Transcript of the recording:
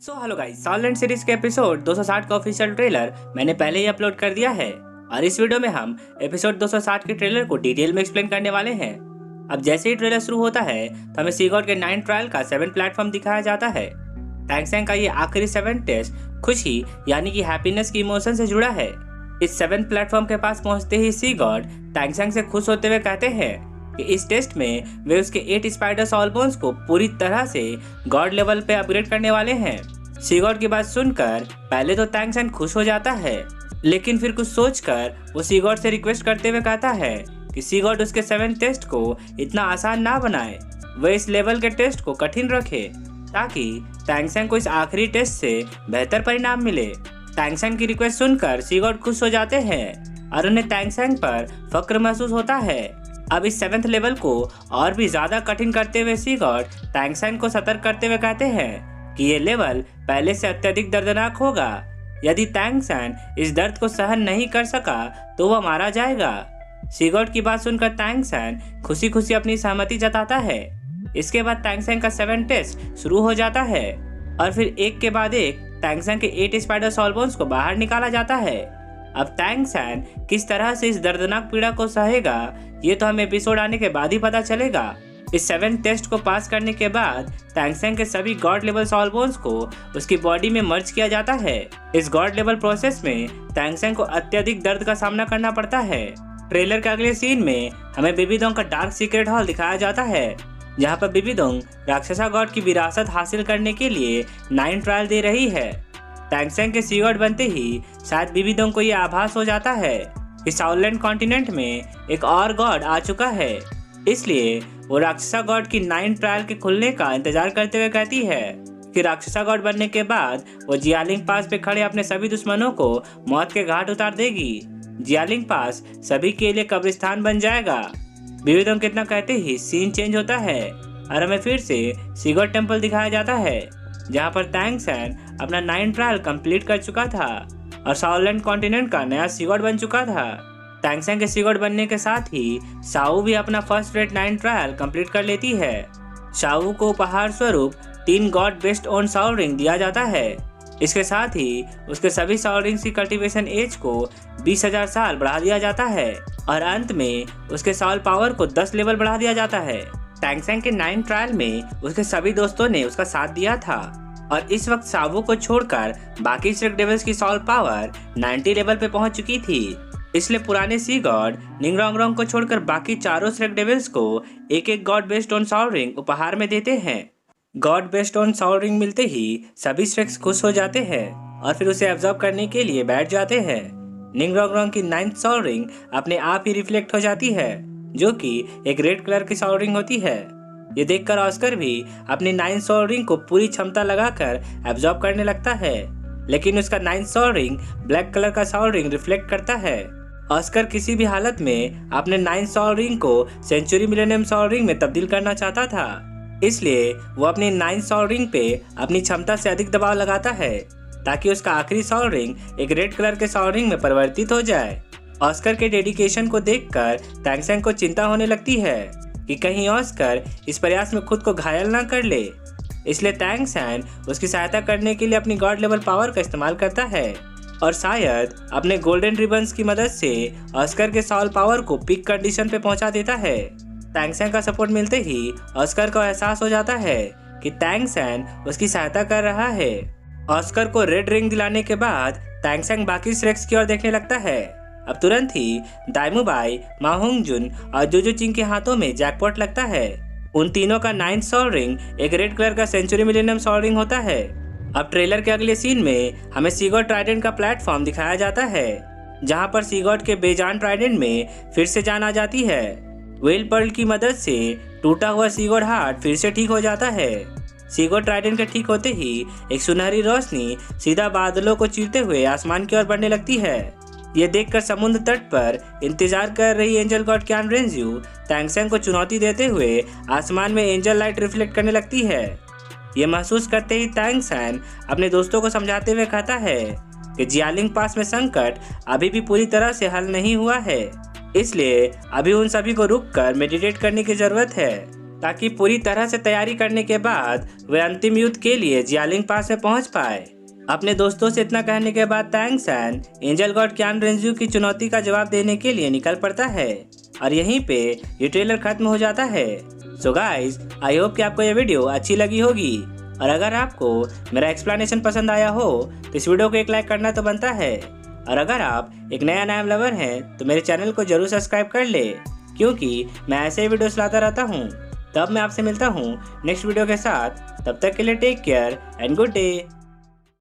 Hello guys, सॉलैंड series के episode 260 का official trailer मैंने पहले ही अपलोड कर दिया है और इस वीडियो में हम एपिसोड 260 के ट्रेलर को डिटेल में एक्सप्लेन करने वाले हैं। अब जैसे ही ट्रेलर शुरू होता है तो हमें सी गॉड के 9 ट्रायल का 7 प्लेटफॉर्म दिखाया जाता है। टैंग सैंग का ये आखिरी 7 टेस्ट खुशी यानी कि हैप्पीनेस की इमोशन से जुड़ा है। इस 7 प्लेटफॉर्म के पास पहुंचते ही सी गॉड टैंग सैंग से खुश होते हुए कहते हैं कि इस टेस्ट में वे उसके 8 स्पाइडर सॉल बोन्स को पूरी तरह से गॉड लेवल पे अपग्रेड करने वाले हैं। सी गॉड की बात सुनकर पहले तो टैंग सैंग खुश हो जाता है, लेकिन फिर कुछ सोचकर वो सी गॉड से रिक्वेस्ट करते हुए कहता है कि सी गॉड उसके 7 टेस्ट को इतना आसान ना बनाए, वह इस लेवल के टेस्ट को कठिन रखे ताकि टैंग सैंग को इस आखिरी टेस्ट से बेहतर परिणाम मिले। टैंग सैंग की रिक्वेस्ट सुनकर सी गॉड खुश हो जाते हैं और उन्हें टैंग सैंग पर फक्र महसूस होता है। अब इस 7th लेवल को और भी ज्यादा कठिन करते हुए सी गॉड टैंग सैंग को सतर्क करते हुए कहते हैं कि ये लेवल पहले से अत्यधिक दर्दनाक होगा। यदि टैंग सैंग इस दर्द को सहन नहीं कर सका तो वह मारा जाएगा। सी गॉड की बात सुनकर टैंग सैंग खुशी खुशी अपनी सहमति जताता है। इसके बाद टैंग सैंग का 7 टेस्ट शुरू हो जाता है और फिर एक के बाद एक टैंग सैंग के 8 स्पाइडर सॉल बोन्स को बाहर निकाला जाता है। अब टैंग सैंग किस तरह से इस दर्दनाक पीड़ा को सहेगा ये तो हमें एपिसोड आने के बाद ही पता चलेगा। इस 7 टेस्ट को पास करने के बाद टैंग सैंग के सभी गॉड लेवल सॉल बोन्स को उसकी बॉडी में मर्ज किया जाता है। इस गॉड लेवल प्रोसेस में टैंग सैंग को अत्यधिक दर्द का सामना करना पड़ता है। ट्रेलर के अगले सीन में हमें बेबी दोंग का डार्क सीक्रेट हॉल दिखाया जाता है, जहाँ पर बेबी दोंग राक्षसा गॉड की विरासत हासिल करने के लिए 9 ट्रायल दे रही है। टैंग सैंग के सी गॉड बनते ही शायद बेबी दोंग को ये आभास हो जाता है कि साउथलैंड कॉन्टिनेंट में एक और गॉड आ चुका है, इसलिए वो राक्षसा गॉड की 9 ट्रायल के खुलने का इंतजार करते हुए कहती है कि राक्षसा गॉड बनने के बाद वो जियालिंग पास पे खड़े अपने सभी दुश्मनों को मौत के घाट उतार देगी। जियालिंग पास सभी के लिए कब्रिस्तान बन जाएगा। बेबी दोंग कितना कहते ही सीन चेंज होता है और हमें फिर से सी गॉड टेम्पल दिखाया जाता है, जहाँ पर टैंग सैंग अपना 9 ट्रायल कंप्लीट कर चुका था और साउथलैंड कॉन्टिनेंट का नया सी गॉड बन चुका था। टैंग सैंग के सी गॉड बनने के साथ ही शाओ भी अपना फर्स्ट रेट 9 ट्रायल कंप्लीट कर लेती है। शाओ को उपहार स्वरूप 3 God best own Saul ring दिया जाता है। इसके साथ ही उसके सभी साउल रिंग्स की कल्टीवेशन एज को 20,000 साल बढ़ा दिया जाता है और अंत में उसके साउल पावर को 10 लेवल बढ़ा दिया जाता है। टैंग सैंग के 9 ट्रायल में उसके सभी दोस्तों ने उसका साथ दिया था और इस वक्त शाओ को छोड़कर बाकी श्रेक डेविल्स की सॉल पावर 90 लेवल पे पहुंच चुकी थी। इसलिए पुराने सी गॉड निंगरोंग को छोड़कर बाकी चारों श्रेक डेविल्स को एक एक God based on Saul ring उपहार में देते हैं। God based on Saul ring मिलते ही सभी श्रेक्स खुश हो जाते हैं और फिर उसे एब्जॉर्ब करने के लिए बैठ जाते हैं। निंगरोंग की 9th साउल रिंग अपने आप ही रिफ्लेक्ट हो जाती है, जो कि एक रेड कलर की साउल रिंग होती है। ये देखकर ऑस्कर भी अपनी 9th साउल रिंग को पूरी क्षमता लगाकर एब्जॉर्ब करने लगता है, लेकिन उसका 9th Saul ring black colour का साउल रिंग रिफ्लेक्ट करता है। ऑस्कर किसी भी हालत में अपने 9th साउल रिंग को सेंचुरी मिलेनियम साउल रिंग में तब्दील करना चाहता था, इसलिए वो अपनी 9th साउल रिंग पे अपनी क्षमता से अधिक दबाव लगाता है ताकि उसका आखिरी साउल रिंग एक रेड कलर के साउल रिंग में परिवर्तित हो जाए। ऑस्कर के डेडिकेशन को देखकर टैंग सैंग को चिंता होने लगती है कि कहीं ऑस्कर इस प्रयास में खुद को घायल ना कर ले, इसलिए टैंग सैंग उसकी सहायता करने के लिए अपनी गॉड लेवल पावर का इस्तेमाल करता है और शायद अपने गोल्डन रिबन्स की मदद से ऑस्कर के साउल पावर को पीक कंडीशन पे पहुंचा देता है। टैंग सैंग का सपोर्ट मिलते ही ऑस्कर को एहसास हो जाता है कि टैंग सैंग उसकी सहायता कर रहा है। ऑस्कर को रेड रिंग दिलाने के बाद टैंग सैंग बाकी श्रेक्स की ओर देखने लगता है। अब तुरंत ही दाइमुबाई, मा होंगजुन और जोजो चिंग के हाथों में जैकपॉट लगता है। उन तीनों का 9th साउल रिंग एक रेड कलर का सेंचुरी मिलेनियम साउल रिंग होता है। अब ट्रेलर के अगले सीन में हमें सी गॉड ट्राइडेंट का प्लेटफॉर्म दिखाया जाता है, जहां पर सी गॉड के बेजान ट्राइडेंट में फिर से जान आ जाती है। वेल पर्ल की मदद से टूटा हुआ सी गॉड हार्ट फिर से ठीक हो जाता है। सी गॉड ट्राइडेंट के ठीक होते ही एक सुनहरी रोशनी सीधा बादलों को चीरते हुए आसमान की ओर बढ़ने लगती है। ये देखकर समुद्र तट पर इंतजार कर रही एंजल गॉड क्यान रेंज्यू टैंग सैंग को चुनौती देते हुए आसमान में एंजल लाइट रिफ्लेक्ट करने लगती है। ये महसूस करते ही टैंग सैंग अपने दोस्तों को समझाते हुए कहता है कि जियालिंग पास में संकट अभी भी पूरी तरह से हल नहीं हुआ है, इसलिए अभी उन सभी को रुककर मेडिटेट करने की जरूरत है। ताकि पूरी तरह से तैयारी करने के बाद वे अंतिम युद्ध के लिए जियालिंग पास में पहुंच पाए। अपने दोस्तों से इतना कहने के बाद तांग सैन एंजल गॉड क्यान रेंजू की चुनौती का जवाब देने के लिए निकल पड़ता है और यहीं पे ये ट्रेलर खत्म हो जाता है। सो गाइस, आई होप कि आपको ये वीडियो अच्छी लगी होगी और अगर आपको मेरा एक्सप्लेनेशन पसंद आया हो तो इस वीडियो को एक लाइक करना तो बनता है और अगर आप एक नया नाम लवर हैं तो मेरे चैनल को जरूर सब्सक्राइब कर ले, क्योंकि मैं ऐसे ही वीडियोस लाता रहता हूँ। तब मैं आपसे मिलता हूँ नेक्स्ट वीडियो के साथ। तब तक के लिए take care and good day.